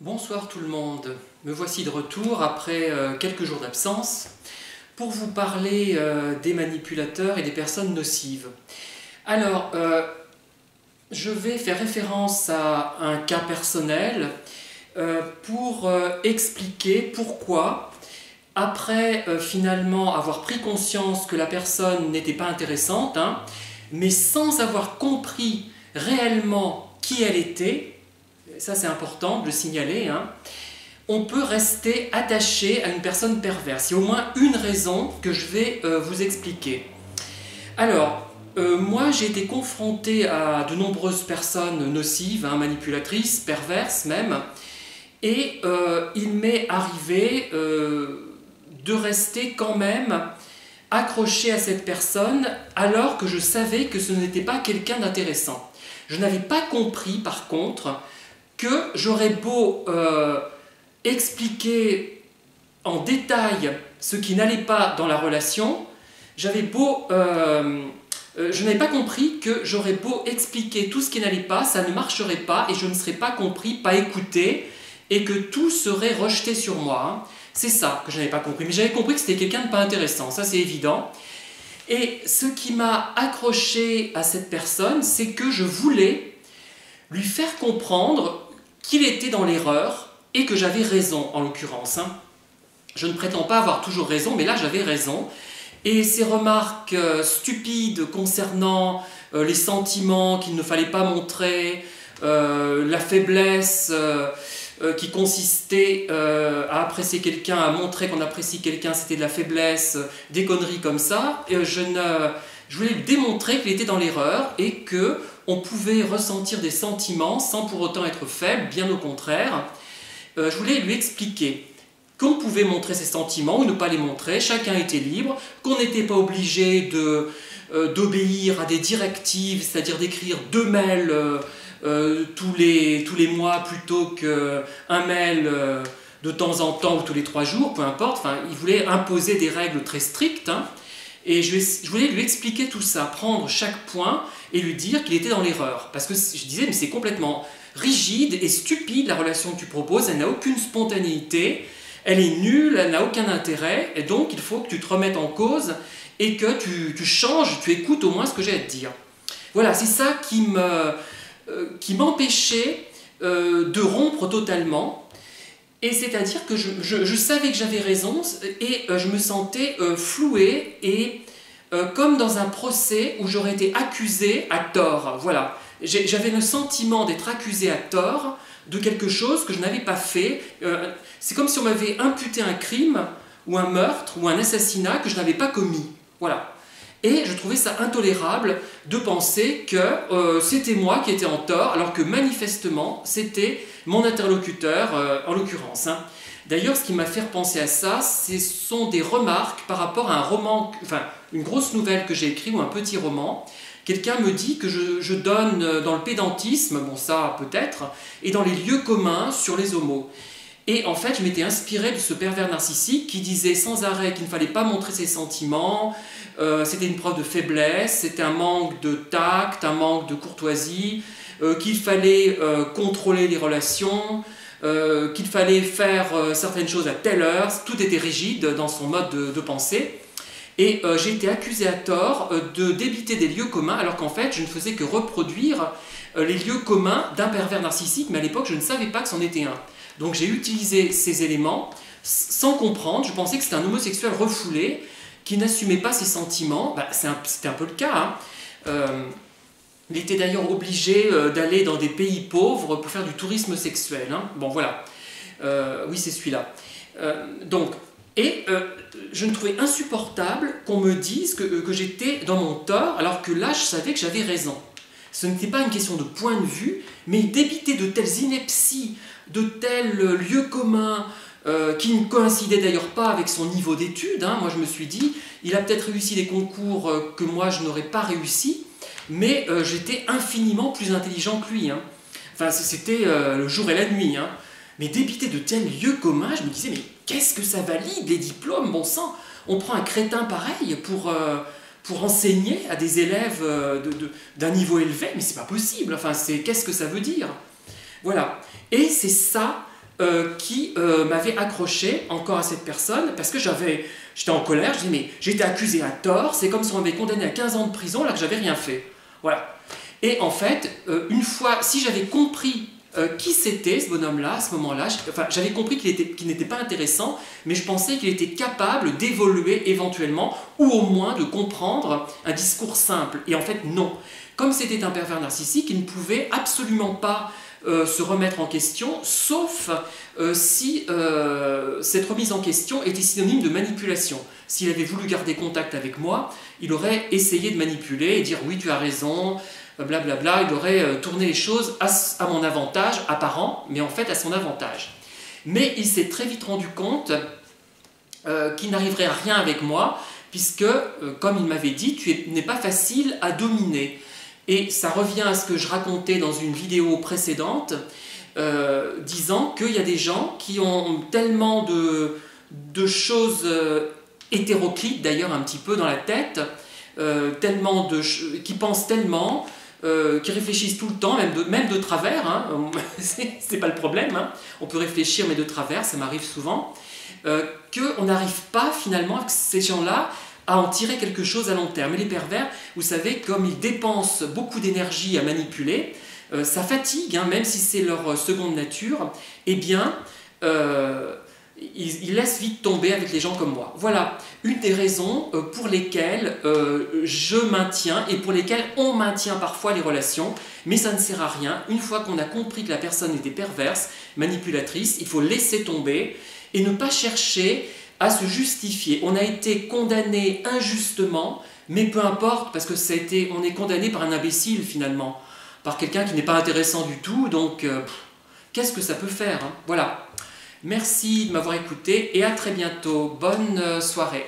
Bonsoir tout le monde, me voici de retour après quelques jours d'absence pour vous parler des manipulateurs et des personnes nocives. Alors, je vais faire référence à un cas personnel pour expliquer pourquoi, après finalement avoir pris conscience que la personne n'était pas intéressante, mais sans avoir compris réellement qui elle était, ça c'est important de le signaler, on peut rester attaché à une personne perverse. Il y a au moins une raison que je vais vous expliquer. Alors, moi j'ai été confronté à de nombreuses personnes nocives, manipulatrices, perverses même, et il m'est arrivé de rester quand même accroché à cette personne alors que je savais que ce n'était pas quelqu'un d'intéressant. Je n'avais pas compris par contre que j'aurais beau expliquer en détail ce qui n'allait pas dans la relation, je n'avais pas compris que j'aurais beau expliquer tout ce qui n'allait pas, ça ne marcherait pas et je ne serais pas compris, pas écouté et que tout serait rejeté sur moi. C'est ça que je n'avais pas compris, mais j'avais compris que c'était quelqu'un de pas intéressant, ça c'est évident. Et ce qui m'a accroché à cette personne, c'est que je voulais lui faire comprendre qu'il était dans l'erreur et que j'avais raison en l'occurrence. Je ne prétends pas avoir toujours raison, mais là j'avais raison. Et ces remarques stupides concernant les sentiments qu'il ne fallait pas montrer, la faiblesse qui consistait à apprécier quelqu'un, à montrer qu'on apprécie quelqu'un, c'était de la faiblesse, des conneries comme ça, je voulais lui démontrer qu'il était dans l'erreur et que on pouvait ressentir des sentiments sans pour autant être faible, bien au contraire. Je voulais lui expliquer qu'on pouvait montrer ses sentiments ou ne pas les montrer, chacun était libre, qu'on n'était pas obligé d'obéir à des directives, c'est-à-dire d'écrire 2 mails tous les mois plutôt qu'un mail de temps en temps ou tous les 3 jours, peu importe. Enfin, il voulait imposer des règles très strictes. Et je voulais lui expliquer tout ça, prendre chaque point et lui dire qu'il était dans l'erreur. Parce que je disais, mais c'est complètement rigide et stupide la relation que tu proposes, elle n'a aucune spontanéité, elle est nulle, elle n'a aucun intérêt, et donc il faut que tu te remettes en cause et que tu changes, tu écoutes au moins ce que j'ai à te dire. Voilà, c'est ça qui m'empêchait de rompre totalement. Et c'est-à-dire que je savais que j'avais raison et je me sentais floué et comme dans un procès où j'aurais été accusé à tort. Voilà. J'avais le sentiment d'être accusé à tort de quelque chose que je n'avais pas fait. C'est comme si on m'avait imputé un crime ou un meurtre ou un assassinat que je n'avais pas commis. Voilà. Et je trouvais ça intolérable de penser que c'était moi qui étais en tort, alors que manifestement, c'était mon interlocuteur, en l'occurrence. D'ailleurs, ce qui m'a fait penser à ça, ce sont des remarques par rapport à un roman, enfin, une grosse nouvelle que j'ai écrite ou un petit roman. Quelqu'un me dit que je donne dans le pédantisme, bon ça peut-être, et dans les lieux communs sur les homos. Et en fait, je m'étais inspiré de ce pervers narcissique qui disait sans arrêt qu'il ne fallait pas montrer ses sentiments, c'était une preuve de faiblesse, c'était un manque de tact, un manque de courtoisie, qu'il fallait contrôler les relations, qu'il fallait faire certaines choses à telle heure, tout était rigide dans son mode de pensée. Et j'ai été accusé à tort de débiter des lieux communs, alors qu'en fait, je ne faisais que reproduire les lieux communs d'un pervers narcissique, mais à l'époque, je ne savais pas que c'en était un. Donc j'ai utilisé ces éléments sans comprendre, je pensais que c'était un homosexuel refoulé qui n'assumait pas ses sentiments. C'était un peu le cas. Il était d'ailleurs obligé d'aller dans des pays pauvres pour faire du tourisme sexuel. Bon voilà, oui c'est celui-là. Je ne trouvais insupportable qu'on me dise que j'étais dans mon tort alors que là je savais que j'avais raison. Ce n'était pas une question de point de vue, mais débiter de telles inepties, de tels lieux communs qui ne coïncidaient d'ailleurs pas avec son niveau d'études. Moi je me suis dit, il a peut-être réussi des concours que moi je n'aurais pas réussi, mais j'étais infiniment plus intelligent que lui. Enfin c'était le jour et la nuit. Mais débiter de tels lieux communs, je me disais, mais qu'est-ce que ça valide les diplômes, bon sang? On prend un crétin pareil pour enseigner à des élèves d'un niveau élevé, mais c'est pas possible. Enfin, qu'est-ce que ça veut dire? Voilà. Et c'est ça qui m'avait accroché encore à cette personne parce que j'étais en colère, je disais mais j'ai été accusé à tort, c'est comme si on m'avait condamné à 15 ans de prison alors que j'avais rien fait. Voilà. Et en fait, une fois, si j'avais compris qui c'était ce bonhomme-là, à ce moment-là, enfin, j'avais compris qu'il n'était pas intéressant, mais je pensais qu'il était capable d'évoluer éventuellement, ou au moins de comprendre un discours simple. Et en fait, non. Comme c'était un pervers narcissique, il ne pouvait absolument pas se remettre en question, sauf si cette remise en question était synonyme de manipulation. S'il avait voulu garder contact avec moi, il aurait essayé de manipuler et dire « oui, tu as raison », blablabla, il aurait tourné les choses à mon avantage apparent, mais en fait à son avantage. Mais il s'est très vite rendu compte qu'il n'arriverait à rien avec moi, puisque, comme il m'avait dit, tu n'es pas facile à dominer. Et ça revient à ce que je racontais dans une vidéo précédente, disant qu'il y a des gens qui ont tellement de choses hétéroclites, d'ailleurs un petit peu dans la tête, qui pensent tellement, qui réfléchissent tout le temps, même de travers, hein, c'est pas le problème, hein, on peut réfléchir mais de travers, ça m'arrive souvent, qu'on n'arrive pas finalement avec ces gens-là à en tirer quelque chose à long terme. Et les pervers, vous savez, comme ils dépensent beaucoup d'énergie à manipuler, ça fatigue, hein, même si c'est leur seconde nature, eh bien, ils laissent vite tomber avec les gens comme moi. Voilà une des raisons pour lesquelles je maintiens et pour lesquelles on maintient parfois les relations, mais ça ne sert à rien. Une fois qu'on a compris que la personne était perverse, manipulatrice, il faut laisser tomber et ne pas chercher à se justifier. On a été condamné injustement, mais peu importe, parce que on est condamné par un imbécile finalement, par quelqu'un qui n'est pas intéressant du tout, donc qu'est-ce que ça peut faire, hein? Voilà. Merci de m'avoir écouté et à très bientôt. Bonne soirée.